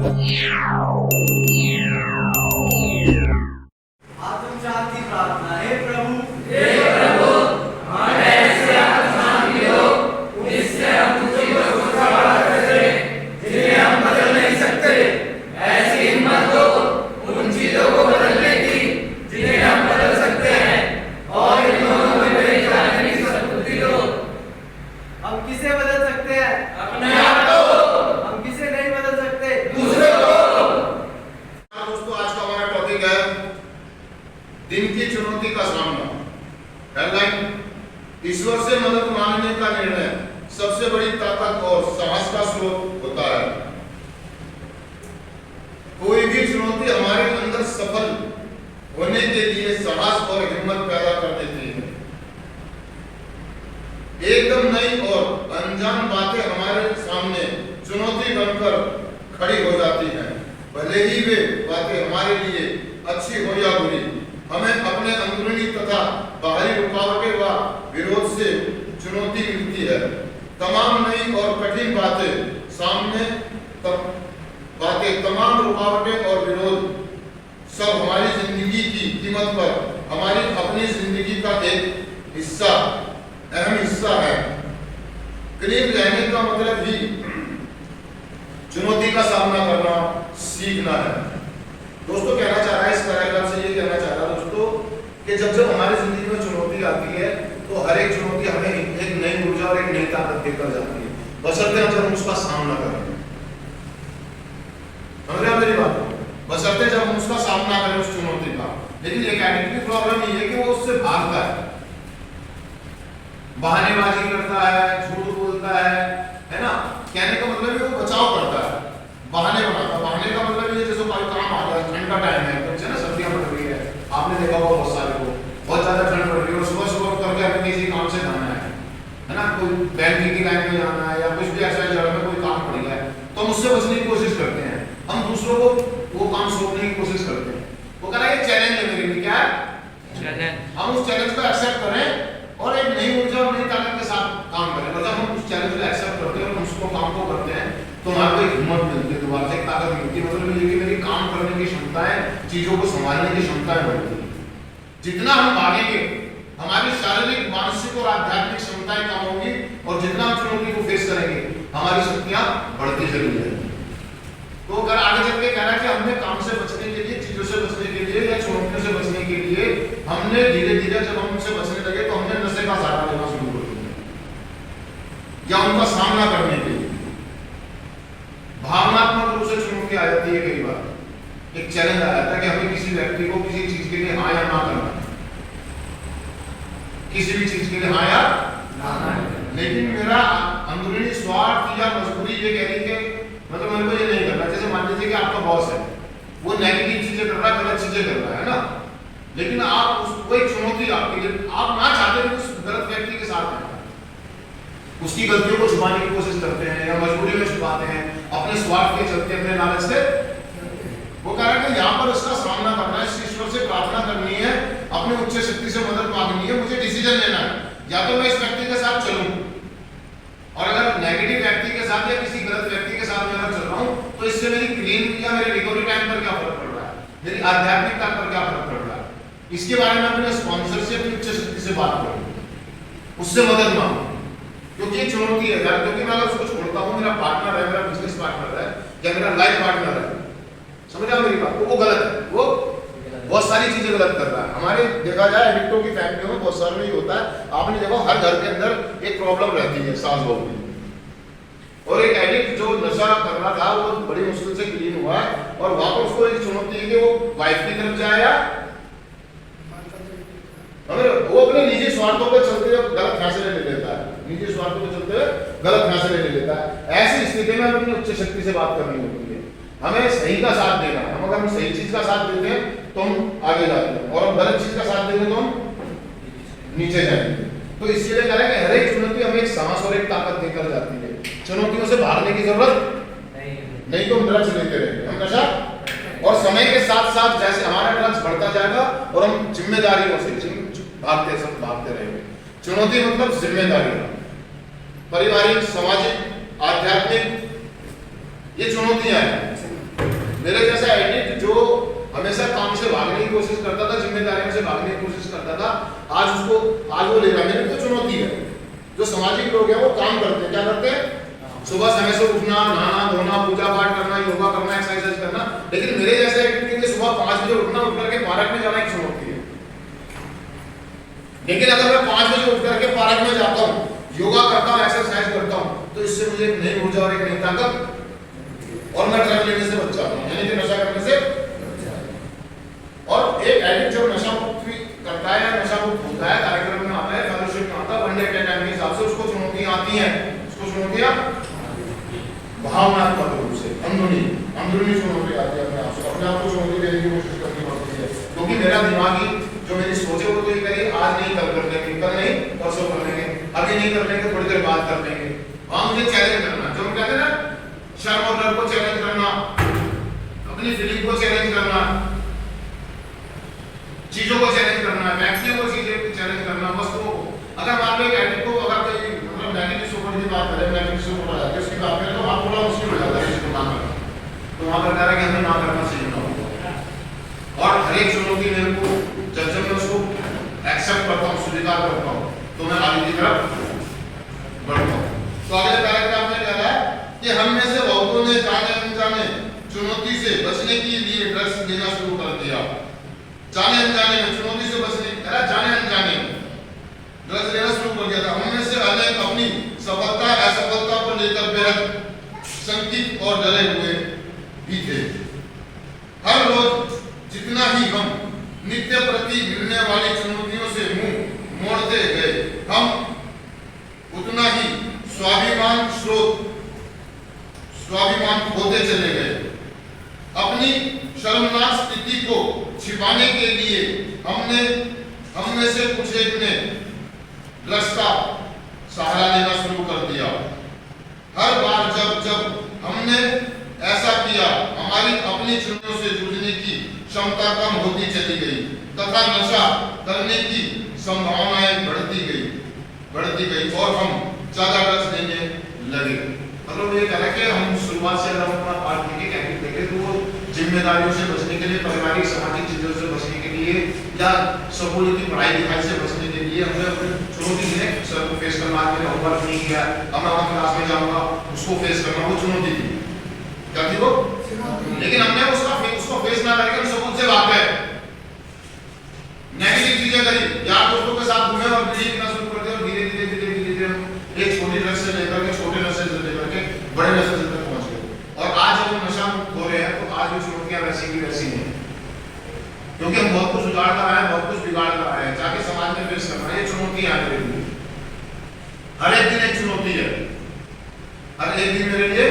आत्मशांति प्रार्थना। हे प्रभु, हमारे ऐसे आत्मशांति हो, जिससे हम उन चीजों को संभाल सकें जिन्हें हम बदल नहीं सकते। ऐसी हिम्मत हो उन चीजों को बदलने की जिन्हें हम बदल सकते हैं, और इन दोनों में मेरी जानने की सद्बुद्धि दो। हम किसे बदल सकते हैं? अपने आप को। हम किसे नहीं बदल सकते? दूसरों को। दोस्तों, आज का हमारा टॉपिक है दिन की चुनौती का सामना। हेडलाइन: ईश्वर से मदद मांगने का निर्णय सबसे बड़ी ताकत और साहस का स्रोत होता है। कोई भी चुनौती हमारे अंदर सफल होने के लिए साहस और हिम्मत पैदा कर देती है। एकदम नई और अनजान बातें हमारे सामने चुनौती बनकर खड़ी हो जाती हैं। भले ही वे बातें हमारे लिए अच्छी हो या बुरी, हमें अपने अंदरूनी तथा बाहरी रुकावटें व विरोध से चुनौती मिलती है। तमाम नई और कठिन तमाम रुकावटें और विरोध सब हमारी जिंदगी की कीमत पर हमारी अपनी जिंदगी का एक हिस्सा, अहम हिस्सा है। करीब रहने का मतलब ही चुनौती का सामना करना सीखना है। दोस्तों, कहना चाह रहा है इस पैराग्राफ से, ये कहना चाह रहा है दोस्तों कि जब हमारी जिंदगी में चुनौती आती है तो हर एक चुनौती हमें एक नई ऊर्जा और एक नई ताकत देकर जाती है, बशर्ते हम उसका सामना करें। समझ रहे हैं मेरी बात? बशर्ते जब हम उसका सामना करें उस चुनौती का। लेकिन एक एडिक्ट की प्रॉब्लम ये है कि वो उससे भागता है, बहानेबाजी करता है, झूठ बोलता है ना। कहने का मतलब है वो बचाव करता है, बहाने बनाता है। बहाने का मतलब ये जैसे कोई काम आ गया, ठंड का टाइम है, तो ना सर्दियां पड़ रही है, आपने देखा होगा बहुत सारे को, बहुत ज्यादा ठंड पड़ रही है और सुबह सुबह करके हमें किसी काम से जाना है ना, कोई बैंक की लाइन में जाना है या कुछ भी ऐसा जगह में कोई काम पड़ गया है, तो हम उससे बचने की कोशिश करते हैं। हम दूसरों को वो काम सौंपने की कोशिश करते हैं। वो कह रहा है चैलेंज है मेरे लिए, क्या है? हम उस चैलेंज को एक्सेप्ट करें और एक नई ऊर्जा और नई ताकत के साथ काम करें। मतलब हम उस चैलेंज को एक्सेप्ट करते हैं और उसको काम को करते हैं तो हमारे को एक हिम्मत मिलती है, दोबारा से एक ताकत मिलती है। मतलब ये कि मेरी काम करने की क्षमताएं, चीजों को संभालने की क्षमताएं बढ़ती है। जितना हम भागेंगे हमारी शारीरिक, मानसिक और आध्यात्मिक क्षमताएं कम होंगी और जितना हम चुनौती को फेस करेंगे हमारी शक्तियां बढ़ती चली जाएंगी। तो अगर आगे चल के कहना कि हमने काम से बचने के लिए, चीजों से बचने के लिए या चुनौतियों से बचने के लिए हमने धीरे धीरे जब हम उनसे बचने लगे तो हमने नशे का सहारा लेना शुरू कर दिया या उनका सामना करने के लिए। भावनात्मक रूप से चुनौती आ जाती है। कई बार एक चैलेंज आ जाता है कि हमें किसी व्यक्ति को किसी चीज के लिए हाँ या ना करना, किसी भी चीज के लिए हाँ या ना। लेकिन मेरा अंदरूनी स्वार्थ या मजबूरी ये कह रही है मतलब मेरे को ये नहीं करना। जैसे मान लीजिए कि आपका बॉस है, वो नेगेटिव चीजें कर रहा है, गलत चीजें कर रहा है ना, लेकिन आप उसको एक चुनौती आपके लिए, आप ना चाहते हुए उस गलत व्यक्ति के साथ हैं, उसकी गलतियों को छुपाने की कोशिश करते हैं या मजबूरी में छुपाते हैं, अपने स्वार्थ के चलते, अपने लालच से। वो कह रहा है कि यहाँ पर इसका सामना करना है, ईश्वर से प्रार्थना करनी है, अपने उच्च शक्ति से मदद मांगनी है, मुझे डिसीजन लेना है। या तो मैं इस व्यक्ति के साथ चलूं, और अगर नेगेटिव व्यक्ति के साथ या किसी गलत व्यक्ति के साथ मैं चल रहा हूं तो इससे मेरी क्लीन या मेरे रिकवरी टाइम पर क्या फर्क पड़ रहा है, मेरी आध्यात्मिकता पर क्या फर्क पड़ रहा है, इसके बारे में अपने स्पॉन्सर से, अपनी उच्च शक्ति से बात करूं, उससे मदद मांगू। क्योंकि ये चुनौती है यार, क्योंकि मैं अगर उसको छोड़ता हूँ, मेरा पार्टनर है, मेरा बिजनेस पार्टनर है या मेरा लाइफ पार्टनर है, समझ रहे हो मेरी बात? वो गलत है, वो बहुत सारी चीजें गलत कर रहा है। हमारे देखा जाए एडिक्टों की फैमिलियों में बहुत सारे नहीं होता है। आपने देखो हर घर के अंदर एक प्रॉब्लम रहती है सास बहू की। और एक एडिक्ट जो नशा कर रहा था वो बड़ी मुश्किल से क्लीन हुआ और वहां पर उसको एक चुनौती है कि वो वाइफ की तरफ जाए या वो अपने निजी स्वार्थों पर चलते हुए गलत फैसले ले लेता है, निजी स्वार्थों पर चलते हुए गलत फैसले ले लेता है। ऐसी स्थिति में हमें अपनी उच्च शक्ति से बात करनी होती है, हमें सही का साथ देना है। हम अगर हम सही चीज का साथ देते हैं तो हम आगे जाते हैं और हम गलत चीज का साथ देंगे तो हम नीचे जाएंगे। तो इसलिए कह रहे हैं कि हर एक चुनौती हमें एक साहस और एक ताकत देकर जाती है। चुनौतियों से भागने की जरूरत नहीं तो हम ड्रग्स लेते रहेंगे, हम नशा, और समय के साथ साथ जैसे हमारा ड्रग्स बढ़ता जाएगा और हम जिम्मेदारियों से भागते रहेंगे। चुनौती मतलब जिम्मेदारी, पारिवारिक, सामाजिक, आध्यात्मिक, ये चुनौतियां हैं। मेरे जैसा एडिक्ट जो हमेशा काम से भागने की कोशिश करता था, जिम्मेदारियों से भागने की कोशिश करता था, आज वो ले रहा है। मेरे को चुनौती है। जो सामाजिक लोग हैं वो काम करते हैं, क्या करते हैं? सुबह समय से उठना, नहाना धोना, पूजा पाठ करना, योगा करना, एक्सरसाइज करना। लेकिन मेरे जैसे एडिक्ट के लिए सुबह 5 बजे उठना, उठ करके पार्क में जाना एक चुनौती है। लेकिन अगर मैं 5 बजे उठ करके पार्क में जाता हूँ, योगा करता हूँ, एक्सरसाइज करता हूँ, तो इससे मुझे एक नई ऊर्जा और एक नई ताकत और मैं ड्रग लेने से बच जाता हूँ, यानी कि नशा करने से। और एक एडिक्ट जब नशा मुक्त करता है या नशा मुक्त होता है, कार्यक्रम में आता है, फेलोशिप में आता है, 1 डे 10 टाइम के हिसाब से उसको चुनौतियां आती हैं। उसको चुनौतियां भावनात्मक रूप से अंदरूनी चुनौती आती है। अपने आप को चुनौती देने की कोशिश करनी पड़ती है, क्योंकि मेरा दिमागी जो मेरी सोच है वो तो ये करिए आज नहीं कल कर लेंगे, कल नहीं परसों कर लेंगे, अभी नहीं कर लेंगे थोड़ी देर बाद कर लेंगे। वहां मुझे चैलेंज करना, जो हम कहते हैं ना शर्म और डर को चैलेंज करना, अपनी फीलिंग को चैलेंज करना, चीजों को चैलेंज करना, व्यक्तियों को चीजें चैलेंज करना, वस्तुओं को। अगर मान लो एक एडिक्ट को अगर कोई मतलब नेगेटिव सुपर की बात करें, नेगेटिव सुपर आ जाती है, उसकी बात करें तो वहां थोड़ा मुश्किल हो जाता है इसको काम करना। तो वहां पर कह रहा है कि हमें ना करना सीखना होगा। और हर एक चुनौती मेरे को जब मैं उसको एक्सेप्ट करता हूँ, स्वीकार करता हूँ, तो मैं आगे की तरफ बढ़ता हूँ। तो अगले पैराग्राफ में कह रहा है कि हम में से बहुतों ने जाने अनजाने चुनौती से बचने के लिए ड्रग्स लेना शुरू कर दिया। जाने अनजाने में चुनौती से बचने, जाने अनजाने ड्रग्स लेना शुरू कर दिया था। हम में से अनेक अपनी सफलता असफलता को लेकर बेहद शंकित और डरे हुए भी थे। हर रोज जितना ही हम नित्य प्रति मिलने वाली चुनौतियों से मुंह मोड़ते गए, हम उतना ही स्वाभिमान खोते चले गए। अपनी शर्मनाक स्थिति को छिपाने के लिए हम में से कुछ एक ने ड्रग्स का सहारा लेना शुरू कर दिया। हर बार जब हमने ऐसा किया, हमारी अपनी चुनौतियों से जूझने की क्षमता कम होती चली गई तथा नशा करने की संभावनाएं बढ़ती गई और हम ज्यादा ड्रग्स लेने लगे। मतलब ये कह रहा है कि हम शुरुआत से अगर हम अपना पार्ट देखें तो वो जिम्मेदारियों से बचने के लिए, पारिवारिक सामाजिक चीजों से बचने के लिए या स्कूल की पढ़ाई लिखाई से बचने के लिए हमें अपनी चुनौती है सर को फेस करना। मैंने होमवर्क नहीं किया, अब मैं वहाँ क्लास में जाऊंगा, उसको फेस करना, वो चुनौती थी। क्या थी वो? लेकिन हमने उसको फेस ना करके हम स्कूल से भाग गए, नेगेटिव चीजें करी, यार दोस्तों के साथ घूमे और बीड़ी पीना शुरू कर दिया और धीरे धीरे एक छोटी नशे से लेकर के छोटे नशे से लेकर के बड़े नशे तक पहुंच गए। और आज जब हम नशा मुक्त हो रहे हैं तो आज भी चुनौतियां वैसी की वैसी हैं, क्योंकि हम बहुत कुछ उजाड़ कर आए हैं, बहुत कुछ बिगाड़ कर आए हैं, जाके समाज में फेस करना, ये चुनौतियां हैं मेरे लिए। हर एक दिन एक चुनौती है, हर एक दिन मेरे लिए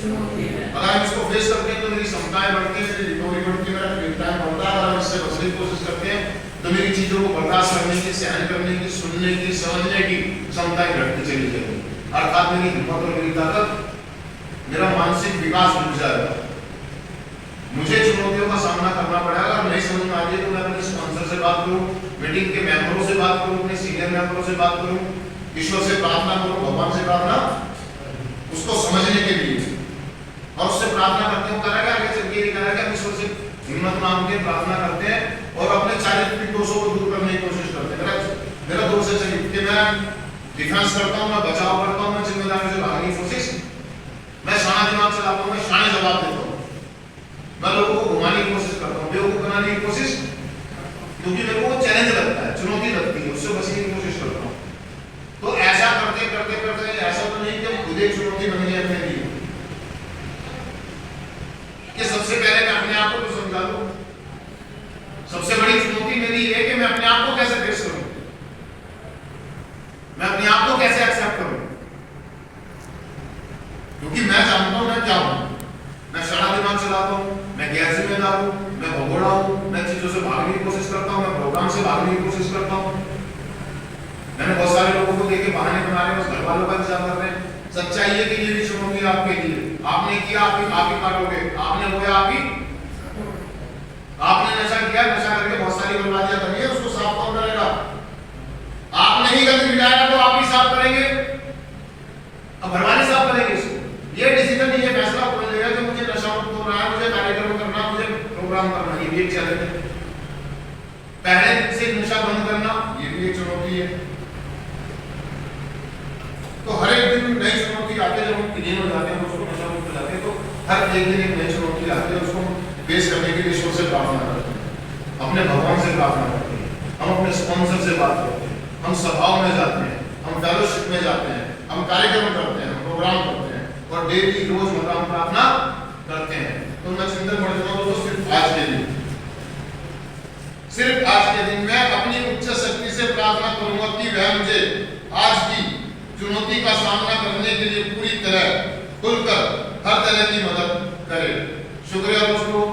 चुनौती है। अगर हम इसको फेस करते हैं तो मेरी क्षमताएं बढ़ती हैं, मेरी रिकवरी बढ़ती है, मेरा फ्री टाइम बढ़ता है। अगर हम इससे बचने की कोशिश करते हैं तो मेरी चीजों को बर्दाश्त करने की, सहन करने की, सुनने की, समझने की क्षमताएं घटती चली जाएगी। अर्थात मेरी हिम्मत और मेरी ताकत, मेरा मानसिक विकास रुक जाएगा। मुझे चुनौतियों का सामना करना पड़ेगा। अगर नहीं समझ में आ जाए तो मैं अपने स्पॉन्सर से बात करूं, मीटिंग के मेंबरों से बात करूं, अपने सीनियर मेंबरों से बात करूं, ईश्वर से प्रार्थना करूं, भगवान से प्रार्थना, उसको समझने के लिए, और उससे प्रार्थना करते हैं। करेगा आगे चल के करेगा, हम ईश्वर से हिम्मत मांग के प्रार्थना करते हैं और अपने चारित्रिक दोषों को दूर करने की कोशिश करते हैं। मेरा दोष है चाहिए कि मैं डिफेंस करता हूं, मैं बचाव करता हूं, मैं जिम्मेदारी से भागने की कोशिश, मैं शाना दिमाग चलाता हूं, मैं शाने जवाब देता हूं, मैं लोगों को घुमाने की कोशिश करता हूं, बेवकूफ बनाने की कोशिश, क्योंकि मेरे को चैलेंज लगता है, चुनौती लगती है, उससे बचने की कोशिश करता हूं। तो ऐसा करते करते करते ऐसा तो नहीं कि हम खुद एक चुनौती बन गए अपने लिए, कि सबसे पहले मैं अपने आप को तो समझा लूं। सबसे बड़ी चुनौती मेरी है कि मैं अपने आप को कैसे फेस करूं, मैं अपने आप को कैसे एक्सेप्ट करूं, क्योंकि मैं जानता हूं मैं क्या हूं। मैं शाना दिमाग चलाता हूं, मैं गैर जिम्मेदार हूं, मैं भगोड़ा हूं, मैं चीजों से भागने की कोशिश करता हूं, मैं प्रोग्राम से भागने की कोशिश करता हूं। मैंने बहुत सारे लोगों को देखे बहाने बना रहे हैं, बस घर वालों का इंतजार कर रहे हैं। सच्चाई है कि ये भी चुनौती है आपके लिए। आपने किया आप ही काटोगे, आपने होया आप ही, आपने नशा किया, नशा करके बहुत सारी बर्बादियां करी है, उसको साफ कौन करेगा? आपने ही गंदगी मिटाया तो आप ही साफ करेंगे, अब घर वाले साफ करेंगे इसको। ये डिसीजन, ये फैसला कौन लेगा कि मुझे नशा मुक्त होना है, मुझे कार्यक्रम प्रोग्राम करना, ये भी एक चैलेंज है। पहले से नशा बंद करना, ये भी एक चुनौती है। तो हर एक दिन नई चुनौती आती है। जब हम क्लीन हो जाते हैं, उसको नशा मुक्त हो जाते हैं, तो हर एक दिन एक नई चुनौती आती है। उसको फेस करने के लिए ईश्वर से प्रार्थना करते हैं, अपने भगवान से प्रार्थना करते हैं, हम अपने स्पॉन्सर से बात करते हैं, हम सभाओं में जाते हैं, हम फेलोशिप में जाते हैं, हम कार्यक्रम करते हैं, हम प्रोग्राम करते हैं और डेली रोजमर्रा हम प्रार्थना करते हैं। तो मैं चिंतन पढ़ता हूँ तो सिर्फ आज के दिन, सिर्फ आज के दिन मैं अपनी उच्च शक्ति से प्रार्थना करूंगा कि वह मुझे आज की चुनौती का सामना करने के लिए पूरी तरह खुलकर हर तरह की मदद करे। शुक्रिया दोस्तों।